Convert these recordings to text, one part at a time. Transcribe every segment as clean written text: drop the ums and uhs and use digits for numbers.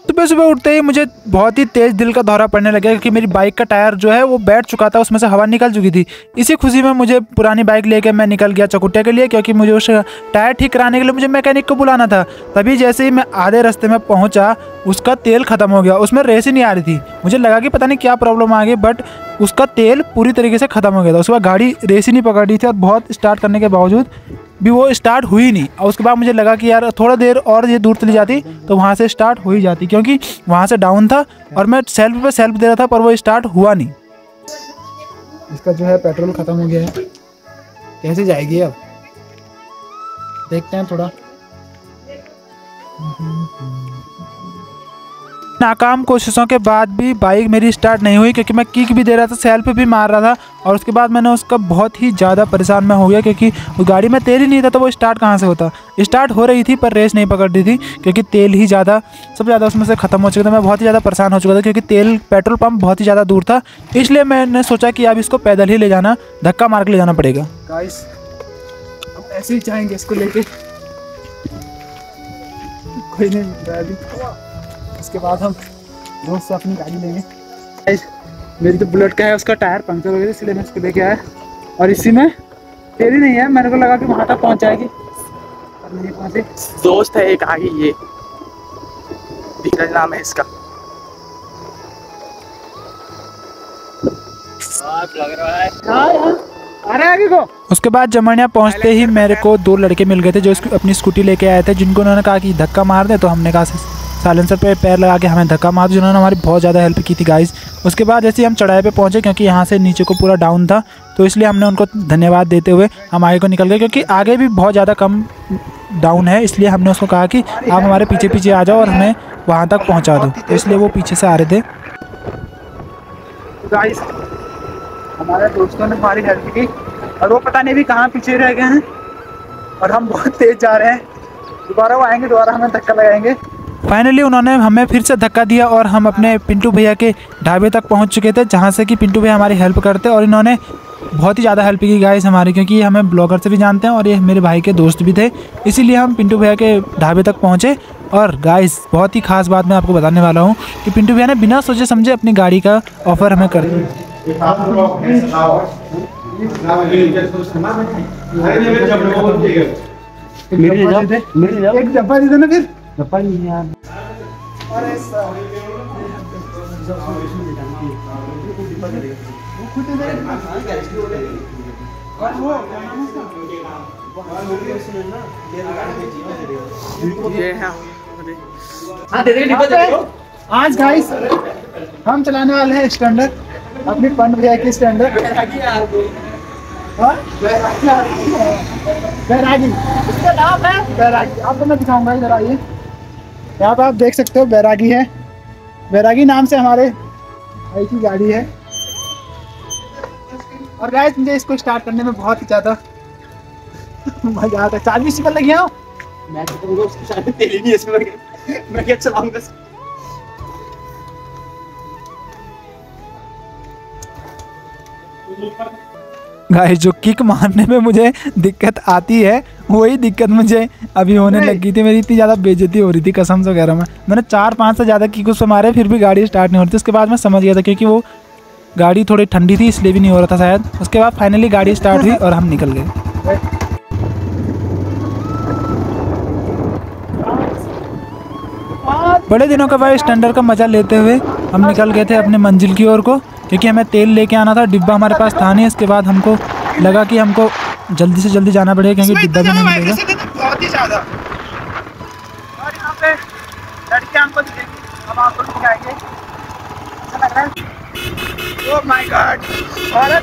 सुबह सुबह उठते ही मुझे बहुत ही तेज़ दिल का दौरा पड़ने लगा क्योंकि मेरी बाइक का टायर जो है वो बैठ चुका था, उसमें से हवा निकल चुकी थी। इसी खुशी में मुझे पुरानी बाइक लेके मैं निकल गया चकुट्टे के लिए, क्योंकि मुझे उस टायर ठीक कराने के लिए मुझे मैकेनिक को बुलाना था। तभी जैसे ही मैं आधे रास्ते में पहुंचा उसका तेल ख़त्म हो गया, उसमें रेस ही नहीं आ रही थी। मुझे लगा कि पता नहीं क्या प्रॉब्लम आ गई, बट उसका तेल पूरी तरीके से ख़त्म हो गया था। उसके बाद गाड़ी रेस ही नहीं पकड़ रही थी और बहुत स्टार्ट करने के बावजूद भी वो स्टार्ट हुई नहीं। और उसके बाद मुझे लगा कि यार थोड़ा देर और ये दूर चली जाती तो वहाँ से स्टार्ट हो ही जाती, क्योंकि वहाँ से डाउन था और मैं सेल्फ पे सेल्फ दे रहा था पर वो स्टार्ट हुआ नहीं। इसका जो है पेट्रोल ख़त्म हो गया है, कैसे जाएगी अब देखते हैं थोड़ा। नाकाम कोशिशों के बाद भी बाइक मेरी स्टार्ट नहीं हुई, क्योंकि मैं किक भी दे रहा था, सेल्फ भी मार रहा था। और उसके बाद मैंने उसका बहुत ही ज़्यादा परेशान मैं हो गया, क्योंकि उस गाड़ी में तेल ही नहीं था तो वो स्टार्ट कहाँ से होता। स्टार्ट हो रही थी पर रेस नहीं पकड़ रही थी, क्योंकि तेल ही ज़्यादा सबसे ज़्यादा उसमें से ख़त्म हो चुका था। मैं बहुत ही ज़्यादा परेशान हो चुका था, क्योंकि तेल पेट्रोल पम्प बहुत ही ज़्यादा दूर था। इसलिए मैंने सोचा कि अब इसको पैदल ही ले जाना, धक्का मार के ले जाना पड़ेगा। गाइस हम ऐसे ही जाएंगे इसको लेके, कोई नहीं मिल रहा अभी। उसके बाद हम रोज से अपनी गाड़ी लेंगे। मेरी तो बुलेट का है, उसका टायर पंक्चर हो गया इसलिए मैं इसको लेके आया। और इसी में तेल ही नहीं है, मेरे को लगा कि वहाँ तक पहुँच जाएगी पर नहीं पहुँची। दोस्त है एक आगे, ये धीरज नाम है इसका। लग रहा है आगे को। उसके बाद जमनिया पहुँचते ही मेरे को दो लड़के मिल गए थे जो अपनी स्कूटी लेके आए थे, जिनको उन्होंने कहा कि धक्का मार दे। तो हमने कहा साइलेंसर पे पैर लगा के हमें धक्का मार, जिन्होंने हमारी बहुत ज़्यादा हेल्प की थी गाइस। उसके बाद जैसे हम चढ़ाई पे पहुंचे, क्योंकि यहाँ से नीचे को पूरा डाउन था, तो इसलिए हमने उनको धन्यवाद देते हुए हम आगे को निकल गए, क्योंकि आगे भी बहुत ज़्यादा कम डाउन है। इसलिए हमने उसको कहा कि आप हमारे पीछे पीछे आ जाओ और हमें वहाँ तक पहुँचा दो, तो इसलिए वो पीछे से आ रहे थे। गाइस हमारे दोस्तों ने हमारी हेल्प की और वो पता नहीं भी कहाँ पीछे रह गए हैं और हम बहुत तेज़ जा रहे हैं। दोबारा वो आएंगे, दोबारा हमें धक्का लगाएंगे। फाइनली उन्होंने हमें फिर से धक्का दिया और हम अपने पिंटू भैया के ढाबे तक पहुंच चुके थे, जहां से कि पिंटू भैया हमारी हेल्प करते और इन्होंने बहुत ही ज़्यादा हेल्प की गाइस हमारी, क्योंकि हमें ब्लॉगर से भी जानते हैं और ये मेरे भाई के दोस्त भी थे। इसीलिए हम पिंटू भैया के ढाबे तक पहुँचे। और गाइस बहुत ही खास बात मैं आपको बताने वाला हूँ कि पिंटू भैया ने बिना सोचे समझे अपनी गाड़ी का ऑफ़र हमें कर दिया। एक डब्बा दे देना, फिर डब्बा नहीं है यार। आज गाइस हम चलाने वाले हैं स्टैंडर्ड, अपनी पंड भैया की स्टैंडर्ड। बैरागी, इसका नाम है बैरागी। आपको मैं दिखाऊंगा, इधर आइए। यहाँ पे आप देख सकते हो बैरागी है, बैरागी नाम से हमारे भाई की गाड़ी है। और गाइस मुझे इसको स्टार्ट करने में बहुत ही ज़्यादा मजा आता है। 40 पर लगे हो, मैं तो कहूँगा उसकी शायद तेल ही नहीं है इसमें, मैं क्या चलाऊंगा। गाइस जो किक मारने में मुझे दिक्कत आती है वही दिक्कत मुझे अभी होने लगी थी। मेरी इतनी ज़्यादा बेइज्जती हो रही थी कसम से कह रहा हूँ। मैंने 4-5 से ज़्यादा किक उससे मारे, फिर भी गाड़ी स्टार्ट नहीं हो रही थी। उसके बाद मैं समझ गया था क्योंकि वो गाड़ी थोड़ी ठंडी थी इसलिए भी नहीं हो रहा था शायद। उसके बाद फाइनली गाड़ी स्टार्ट हुई और हम निकल गए। बड़े दिनों के बाद स्टैंडर्ड का मज़ा लेते हुए हम निकल गए थे अपने मंजिल की ओर को, क्योंकि हमें तेल लेके आना था। डिब्बा हमारे पास था नहीं। इसके बाद हमको लगा कि हमको जल्दी से जल्दी जाना पड़ेगा, क्योंकि डिब्बा भी नहीं मिलेगा। बहुत ही ज़्यादा और यहाँ पे लड़कियाँ हमको दिखेंगी, हम आपको दिखाएंगे। अच्छा लग रहा है। Oh my God.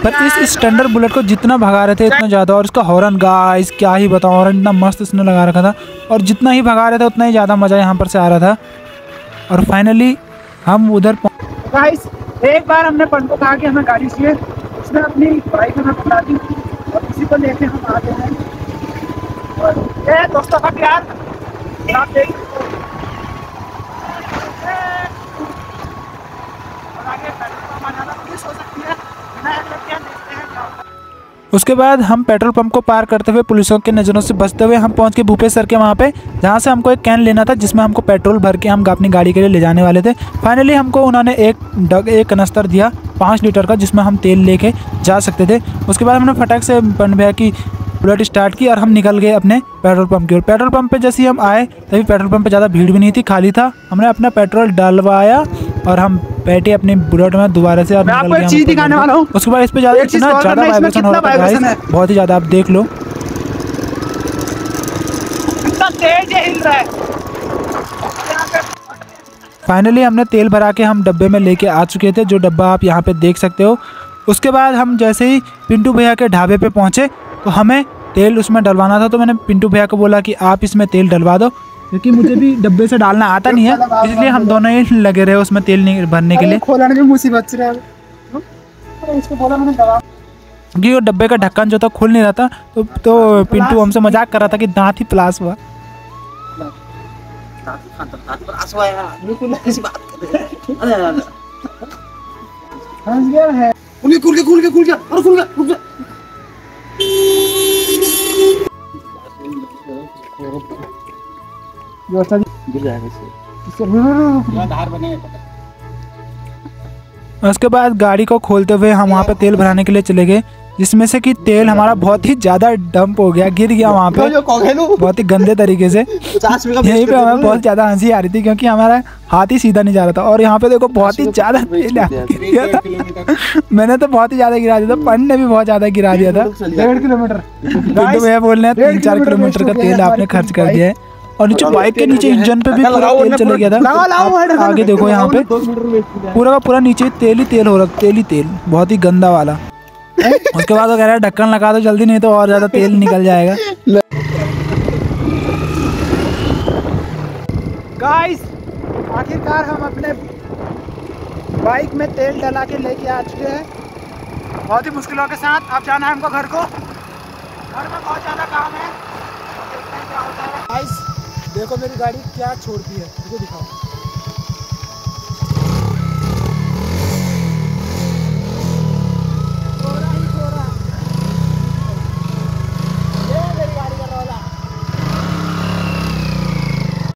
पर इस स्टैंडर्ड बुलेट को जितना भगा रहे थे इतना ज़्यादा, और इसका हॉर्न गाइस क्या ही बताऊँ, हॉर्न इतना मस्त इसने लगा रखा था। और जितना ही भगा रहे थे उतना ही ज़्यादा मज़ा यहाँ पर से आ रहा था। और फाइनली हम उधर गाइस एक बार हमने पंड को कहा कि हमें गाड़ी चाहिए, उसने अपनी बाइक हमें पकड़ा दी और उसी को लेके हम आते हैं। और ये दोस्तों का प्यार आप देख सकते हो। और आगे हो सकती है, नया देखते हैं क्या होता है। उसके बाद हम पेट्रोल पंप को पार करते हुए पुलिसों के नज़रों से बचते हुए हम पहुंच गए भूपेश सर के वहाँ पे, जहाँ से हमको एक कैन लेना था जिसमें हमको पेट्रोल भर के हम अपनी गाड़ी के लिए ले जाने वाले थे। फाइनली हमको उन्होंने एक कनस्तर दिया 5 लीटर का, जिसमें हम तेल लेके जा सकते थे। उसके बाद हमने फटाक से पंड भैया की बुलेट स्टार्ट की और हम निकल गए अपने पेट्रोल पंप की ओर। पेट्रोल पंप पे जैसे ही हम आए तभी पेट्रोल पंप पे ज़्यादा भीड़ भी नहीं थी, खाली था। हमने अपना पेट्रोल डलवाया और हम बैठे अपनी बुलेट में दोबारा से और मैं आपको एक चीज दिखाने वाला हूँ। उसके बाद इस पे ज़्यादा वाइब्रेशन हो रहा है, बहुत ही ज़्यादा, आप देख लो इतना तेज हिल रहा है। फाइनली हमने तेल भरा के हम डब्बे में लेके आ चुके थे, जो डब्बा आप यहाँ पे देख सकते हो। उसके बाद हम जैसे ही पिंटू भैया के ढाबे पे पहुँचे तो हमें तेल उसमें डलवाना था, तो मैंने पिंटू भैया को बोला कि आप इसमें तेल डलवा दो, क्योंकि मुझे भी डब्बे से डालना आता नहीं है, इसलिए हम दोनों ही लगे रहे उसमें तेल भरने के लिए। खोलने में मुसीबत से इसको बोला मैंने दवा, क्योंकि वो डब्बे का ढक्कन जो था खुल नहीं रहा था, तो पिंटू हमसे मजाक कर रहा था कि दांत ही प्लास हुआ। खुल गया। उसके बाद गाड़ी को खोलते हुए हम वहाँ पे तेल भराने के लिए चले गए, जिसमें से कि तेल हमारा बहुत ही ज़्यादा डंप हो गया, गिर गया वहाँ पे बहुत ही गंदे तरीके से। यहीं पे हमें बहुत ज़्यादा हंसी आ रही थी क्योंकि हमारा हाथ ही सीधा नहीं जा रहा था। और यहाँ पे देखो बहुत ही ज़्यादा तेल गिरा था। मैंने तो बहुत ही ज़्यादा गिरा दिया था, पंड ने भी बहुत ज़्यादा गिरा दिया था। 1.5 किलोमीटर भैया बोल रहे हैं 3-4 किलोमीटर का तेल आपने खर्च कर दिया है। और नीचे बाइक के नीचे इंजन पे भी पूरा तेल चले गया था। आगे देखो यहाँ पे पूरा का पूरा नीचे तेल ही तेल हो रहा, तेल ही तेल, बहुत ही गंदा वाला। उसके बाद वो कह रहा है ढक्कन लगा दो जल्दी, नहीं तो और ज़्यादा तेल निकल जाएगा। गाइस, आखिरकार हम अपने बाइक में तेल डला के लेके आ चुके हैं, बहुत ही मुश्किलों के साथ। अब जाना है हमको घर को, घर में बहुत ज़्यादा काम है। गाइस देखो मेरी गाड़ी क्या छोड़ती है, मुझे दिखाओ।